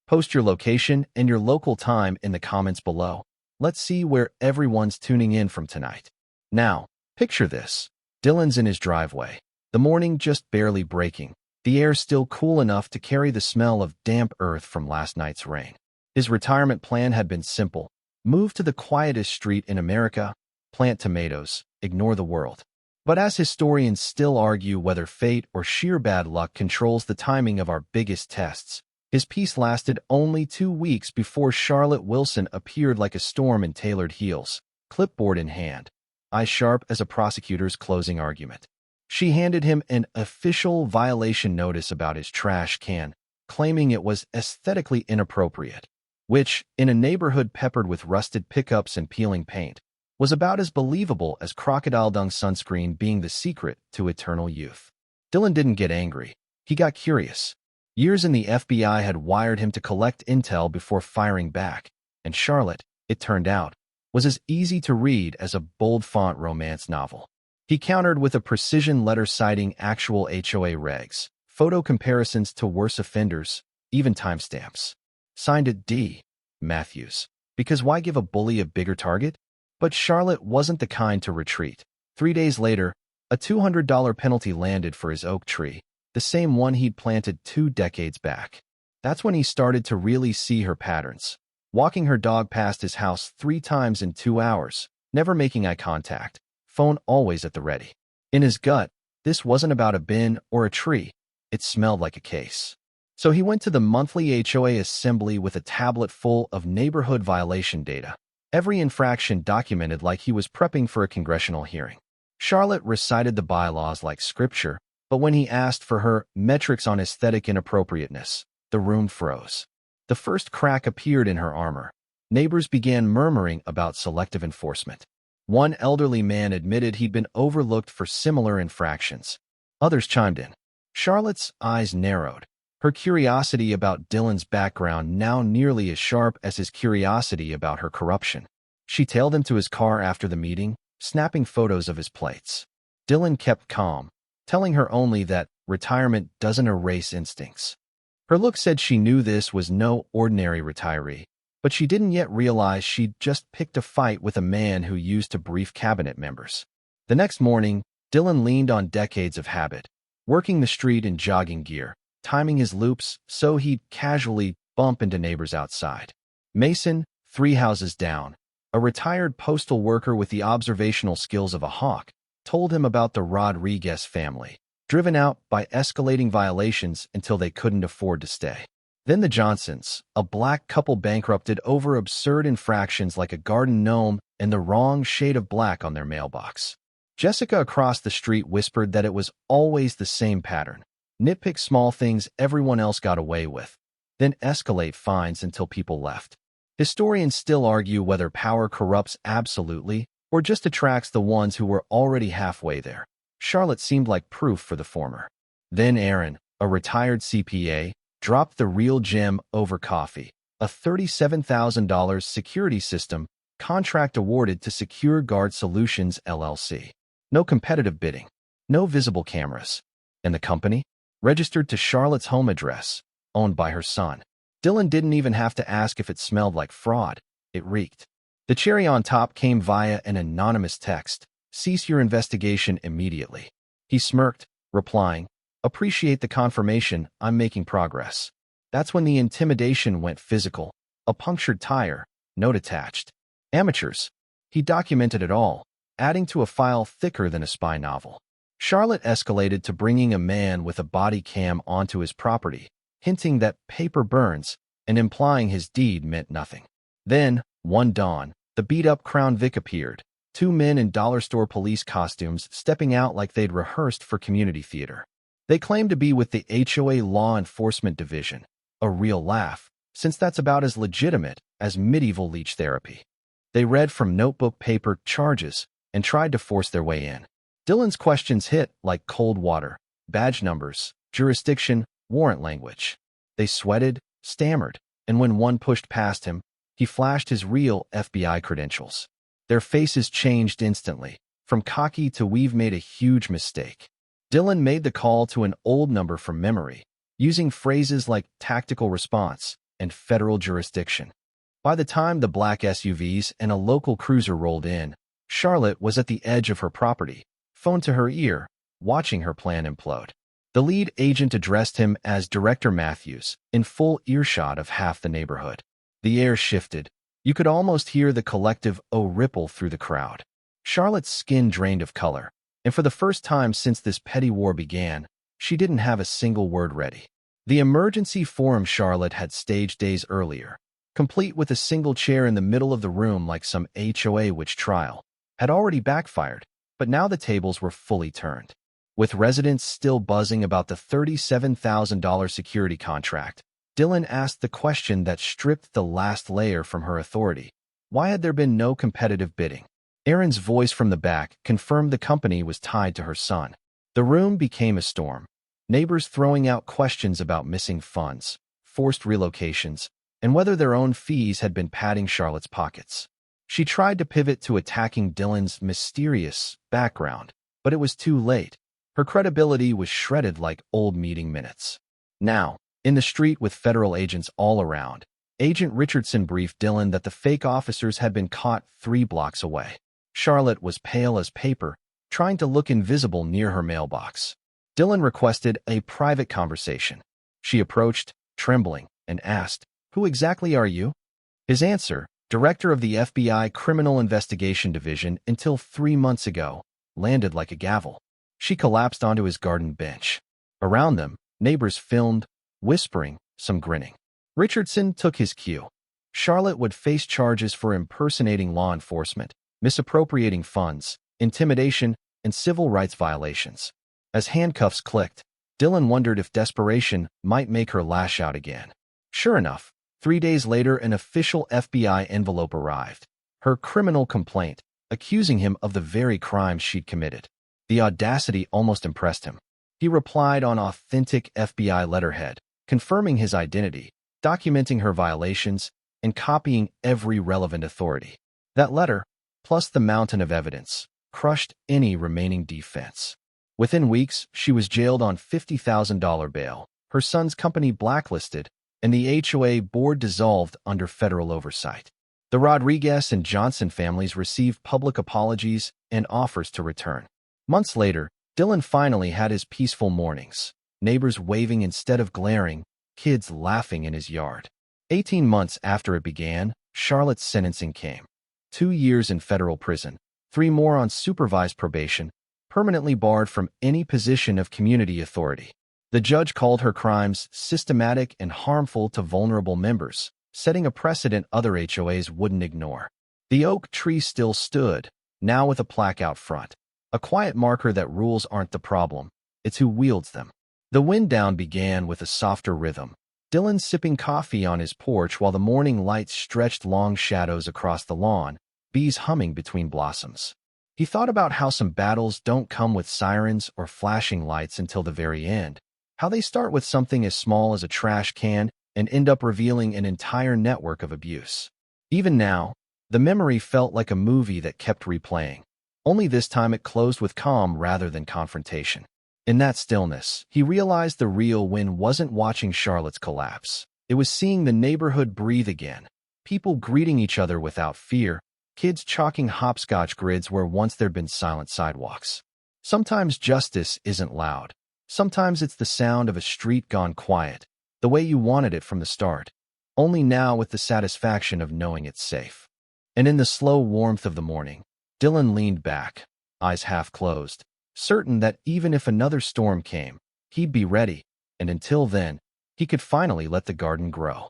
Post your location and your local time in the comments below. Let's see where everyone's tuning in from tonight. Now, picture this. Dylan's in his driveway. The morning just barely breaking. The air still cool enough to carry the smell of damp earth from last night's rain. His retirement plan had been simple. Move to the quietest street in America, plant tomatoes, ignore the world. But as historians still argue whether fate or sheer bad luck controls the timing of our biggest tests, his peace lasted only 2 weeks before Charlotte Wilson appeared like a storm in tailored heels, clipboard in hand, eyes sharp as a prosecutor's closing argument. She handed him an official violation notice about his trash can, claiming it was aesthetically inappropriate, which, in a neighborhood peppered with rusted pickups and peeling paint, was about as believable as crocodile dung sunscreen being the secret to eternal youth. Dylan didn't get angry. He got curious. Years in the FBI had wired him to collect intel before firing back, and Charlotte, it turned out, was as easy to read as a bold-font romance novel. He countered with a precision letter citing actual HOA regs, photo comparisons to worse offenders, even timestamps. Signed it D. Matthews. Because why give a bully a bigger target? But Charlotte wasn't the kind to retreat. 3 days later, a $200 penalty landed for his oak tree, the same one he'd planted 2 decades back. That's when he started to really see her patterns. Walking her dog past his house 3 times in 2 hours, never making eye contact, phone always at the ready. In his gut, this wasn't about a bin or a tree. It smelled like a case. So he went to the monthly HOA assembly with a tablet full of neighborhood violation data. Every infraction documented like he was prepping for a congressional hearing. Charlotte recited the bylaws like scripture, but when he asked for her metrics on aesthetic inappropriateness, the room froze. The first crack appeared in her armor. Neighbors began murmuring about selective enforcement. One elderly man admitted he'd been overlooked for similar infractions. Others chimed in. Charlotte's eyes narrowed, her curiosity about Dylan's background now nearly as sharp as his curiosity about her corruption. She tailed him to his car after the meeting, snapping photos of his plates. Dylan kept calm, telling her only that retirement doesn't erase instincts. Her look said she knew this was no ordinary retiree, but she didn't yet realize she'd just picked a fight with a man who used to brief cabinet members. The next morning, Dylan leaned on decades of habit, working the street in jogging gear, timing his loops so he'd casually bump into neighbors outside. Mason, 3 houses down, a retired postal worker with the observational skills of a hawk, told him about the Rodriguez family, driven out by escalating violations until they couldn't afford to stay. Then the Johnsons, a black couple bankrupted over absurd infractions like a garden gnome and the wrong shade of black on their mailbox. Jessica across the street whispered that it was always the same pattern. Nitpick small things everyone else got away with, then escalate fines until people left. Historians still argue whether power corrupts absolutely or just attracts the ones who were already halfway there. Charlotte seemed like proof for the former. Then Aaron, a retired CPA, dropped the real gem over coffee, a $37,000 security system contract awarded to Secure Guard Solutions LLC. No competitive bidding, no visible cameras. And the company? Registered to Charlotte's home address, owned by her son. Dylan didn't even have to ask if it smelled like fraud. It reeked. The cherry on top came via an anonymous text. Cease your investigation immediately. He smirked, replying, appreciate the confirmation, I'm making progress. That's when the intimidation went physical. A punctured tire, note attached. Amateurs. He documented it all, adding to a file thicker than a spy novel. Charlotte escalated to bringing a man with a body cam onto his property, hinting that paper burns and implying his deed meant nothing. Then, one dawn, the beat-up Crown Vic appeared, 2 men in dollar store police costumes stepping out like they'd rehearsed for community theater. They claimed to be with the HOA Law Enforcement Division, a real laugh, since that's about as legitimate as medieval leech therapy. They read from notebook paper charges and tried to force their way in. Dylan's questions hit like cold water: badge numbers, jurisdiction, warrant language. They sweated, stammered, and when one pushed past him, he flashed his real FBI credentials. Their faces changed instantly, from cocky to "we've made a huge mistake." Dylan made the call to an old number from memory, using phrases like tactical response, and federal jurisdiction. By the time the black SUVs and a local cruiser rolled in, Charlotte was at the edge of her property, phone to her ear, watching her plan implode. The lead agent addressed him as Director Matthews, in full earshot of half the neighborhood. The air shifted. You could almost hear the collective "oh" ripple through the crowd. Charlotte's skin drained of color, and for the first time since this petty war began, she didn't have a single word ready. The emergency forum Charlotte had staged days earlier, complete with a single chair in the middle of the room like some HOA witch trial, had already backfired, but now the tables were fully turned. With residents still buzzing about the $37,000 security contract, Dylan asked the question that stripped the last layer from her authority. Why had there been no competitive bidding? Aaron's voice from the back confirmed the company was tied to her son. The room became a storm. Neighbors throwing out questions about missing funds, forced relocations, and whether their own fees had been padding Charlotte's pockets. She tried to pivot to attacking Dylan's mysterious background, but it was too late. Her credibility was shredded like old meeting minutes. Now, in the street with federal agents all around, Agent Richardson briefed Dylan that the fake officers had been caught 3 blocks away. Charlotte was pale as paper, trying to look invisible near her mailbox. Dylan requested a private conversation. She approached, trembling, and asked, "Who exactly are you?" His answer, Director of the FBI Criminal Investigation Division until 3 months ago, landed like a gavel. She collapsed onto his garden bench. Around them, neighbors filmed, whispering, some grinning. Richardson took his cue. Charlotte would face charges for impersonating law enforcement, misappropriating funds, intimidation, and civil rights violations. As handcuffs clicked, Dylan wondered if desperation might make her lash out again. Sure enough, 3 days later an official FBI envelope arrived. Her criminal complaint, accusing him of the very crimes she'd committed. The audacity almost impressed him. He replied on authentic FBI letterhead, confirming his identity, documenting her violations, and copying every relevant authority. That letter, plus the mountain of evidence, crushed any remaining defense. Within weeks, she was jailed on $50,000 bail, her son's company blacklisted, and the HOA board dissolved under federal oversight. The Rodriguez and Johnson families received public apologies and offers to return. Months later, Dylan finally had his peaceful mornings, neighbors waving instead of glaring, kids laughing in his yard. 18 months after it began, Charlotte's sentencing came. 2 years in federal prison, 3 more on supervised probation, permanently barred from any position of community authority. The judge called her crimes systematic and harmful to vulnerable members, setting a precedent other HOAs wouldn't ignore. The oak tree still stood, now with a plaque out front. A quiet marker that rules aren't the problem, it's who wields them. The wind down began with a softer rhythm. Dylan sipping coffee on his porch while the morning light stretched long shadows across the lawn, bees humming between blossoms. He thought about how some battles don't come with sirens or flashing lights until the very end, how they start with something as small as a trash can and end up revealing an entire network of abuse. Even now, the memory felt like a movie that kept replaying. Only this time it closed with calm rather than confrontation. In that stillness, he realized the real win wasn't watching Charlotte's collapse. It was seeing the neighborhood breathe again, people greeting each other without fear, kids chalking hopscotch grids where once there'd been silent sidewalks. Sometimes justice isn't loud. Sometimes it's the sound of a street gone quiet, the way you wanted it from the start, only now with the satisfaction of knowing it's safe. And in the slow warmth of the morning, Dylan leaned back, eyes half closed, certain that even if another storm came, he'd be ready, and until then, he could finally let the garden grow.